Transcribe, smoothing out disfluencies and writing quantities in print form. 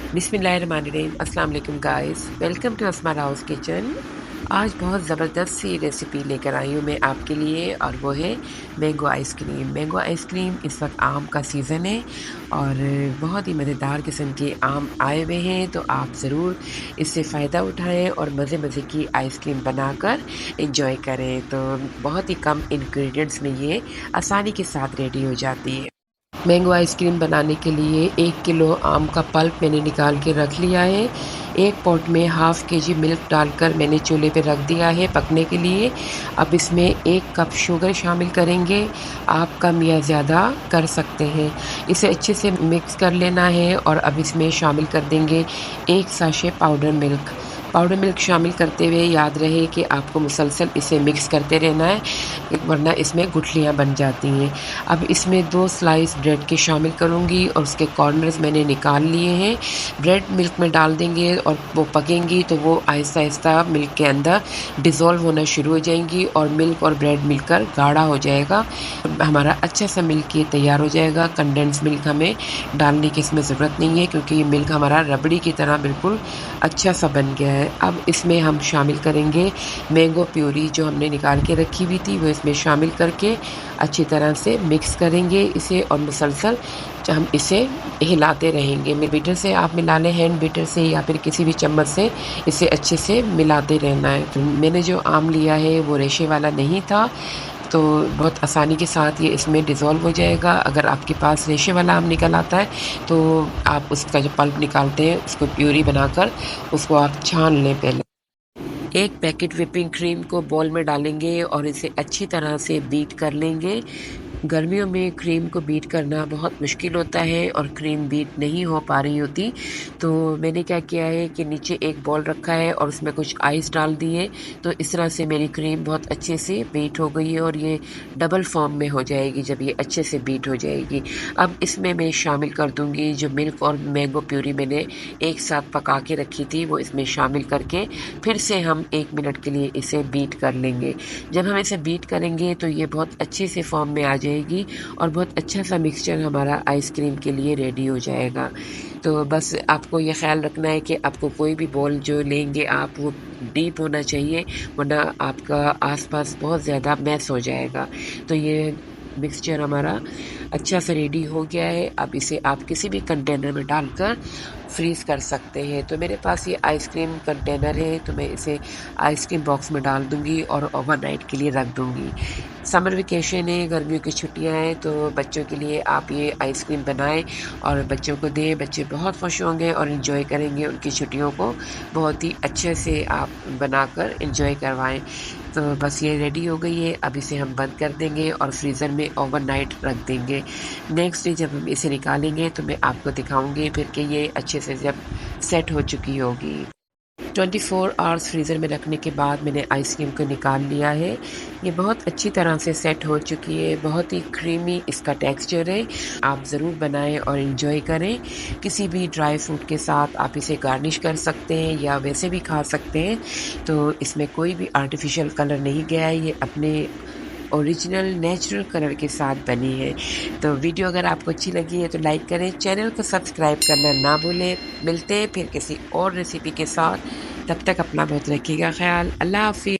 बिस्मिल्लाहिर्रहमानिर्रहीम। अस्सलाम वालेकुम गाइस, वेलकम टू अस्मा राउस किचन। आज बहुत ज़बरदस्त सी रेसिपी लेकर आई हूँ मैं आपके लिए और वो है मैंगो आइसक्रीम। मैंगो आइसक्रीम इस वक्त आम का सीज़न है और बहुत ही मज़ेदार किस्म के आम आए हुए हैं, तो आप ज़रूर इससे फ़ायदा उठाएं और मज़े मज़े की आइसक्रीम बनाकर इंजॉय करें। तो बहुत ही कम इंग्रेडिएंट्स में ये आसानी के साथ रेडी हो जाती है। मैंगो आइसक्रीम बनाने के लिए 1 किलो आम का पल्प मैंने निकाल के रख लिया है। एक पॉट में हाफ़ केजी मिल्क डालकर मैंने चूल्हे पे रख दिया है पकने के लिए। अब इसमें 1 कप शुगर शामिल करेंगे। आप कम या ज़्यादा कर सकते हैं। इसे अच्छे से मिक्स कर लेना है और अब इसमें शामिल कर देंगे 1 sachet powder milk. Powder milk शामिल करते हुए याद रहे कि आपको मुसलसल इसे मिक्स करते रहना है, वरना इसमें गुठलियाँ बन जाती हैं। अब इसमें 2 स्लाइस ब्रेड के शामिल करूँगी और उसके कॉर्नर्स मैंने निकाल लिए हैं। ब्रेड मिल्क में डाल देंगे और वो पकेंगी तो वो आहिस्ता-आहिस्ता मिल्क के अंदर डिज़ोल्व होना शुरू हो जाएँगी और मिल्क और ब्रेड मिलकर गाढ़ा हो जाएगा। हमारा अच्छा सा मिल्क ये तैयार हो जाएगा। कंडेंस मिल्क हमें डालने की इसमें ज़रूरत नहीं है क्योंकि ये मिल्क हमारा रबड़ी की तरह बिल्कुल अच्छा सा बन गया है। अब इसमें हम शामिल करेंगे मैंगो प्यूरी जो हमने निकाल के रखी हुई थी, वो इसमें शामिल करके अच्छी तरह से मिक्स करेंगे इसे और मुसलसल हम इसे हिलाते रहेंगे। बीटर से आप मिला लें, हैंड बीटर से या फिर किसी भी चम्मच से इसे अच्छे से मिलाते रहना है। तो मैंने जो आम लिया है वो रेशे वाला नहीं था, तो बहुत आसानी के साथ ये इसमें डिज़ोल्व हो जाएगा। अगर आपके पास रेशे वाला आम निकल आता है तो आप उसका जो पल्प निकालते हैं उसको प्यूरी बनाकर उसको आप छान लें पहले। 1 पैकेट व्हिपिंग क्रीम को बाउल में डालेंगे और इसे अच्छी तरह से बीट कर लेंगे। गर्मियों में क्रीम को बीट करना बहुत मुश्किल होता है और क्रीम बीट नहीं हो पा रही होती, तो मैंने क्या किया है कि नीचे एक बाउल रखा है और उसमें कुछ आइस डाल दिए, तो इस तरह से मेरी क्रीम बहुत अच्छे से बीट हो गई है और ये डबल फॉर्म में हो जाएगी जब ये अच्छे से बीट हो जाएगी। अब इसमें मैं शामिल कर दूँगी जो मिल्क और मैंगो प्यूरी मैंने एक साथ पका के रखी थी, वो इसमें शामिल करके फिर से हम 1 मिनट के लिए इसे बीट कर लेंगे। जब हम इसे बीट करेंगे तो ये बहुत अच्छे से फॉर्म में आ जाएगी और बहुत अच्छा सा मिक्सचर हमारा आइसक्रीम के लिए रेडी हो जाएगा। तो बस आपको ये ख़्याल रखना है कि आपको कोई भी बॉल जो लेंगे आप वो डीप होना चाहिए, वरना आपका आसपास बहुत ज़्यादा मैस हो जाएगा। तो ये मिक्सचर हमारा अच्छा सा रेडी हो गया है। अब इसे आप किसी भी कंटेनर में डालकर फ्रीज़ कर सकते हैं। तो मेरे पास ये आइसक्रीम कंटेनर है, तो मैं इसे आइसक्रीम बॉक्स में डाल दूँगी और ओवरनाइट के लिए रख दूँगी। समर वेकेशन है, गर्मियों की छुट्टियाँ हैं, तो बच्चों के लिए आप ये आइसक्रीम बनाएँ और बच्चों को दें। बच्चे बहुत खुश होंगे और एंजॉय करेंगे उनकी छुट्टियों को। बहुत ही अच्छे से आप बनाकर एंजॉय करवाएँ। तो बस ये रेडी हो गई है। अब इसे हम बंद कर देंगे और फ्रीज़र में ओवरनाइट रख देंगे। नेक्स्ट डे जब हम इसे निकालेंगे तो मैं आपको दिखाऊँगी फिर कि ये अच्छे से जब सेट हो चुकी होगी। 24 आवर्स फ्रीज़र में रखने के बाद मैंने आइसक्रीम को निकाल लिया है। ये बहुत अच्छी तरह से सेट हो चुकी है, बहुत ही क्रीमी इसका टेक्सचर है। आप ज़रूर बनाएँ और एंजॉय करें। किसी भी ड्राई फ्रूट के साथ आप इसे गार्निश कर सकते हैं या वैसे भी खा सकते हैं। तो इसमें कोई भी आर्टिफ़िशियल कलर नहीं गया है, ये अपने ओरिजिनल नेचुरल कलर के साथ बनी है। तो वीडियो अगर आपको अच्छी लगी है तो लाइक करें, चैनल को सब्सक्राइब करना ना भूलें। मिलते हैं फिर किसी और रेसिपी के साथ, तब तक अपना बहुत रखिएगा ख्याल। अल्लाह हाफ़िज़।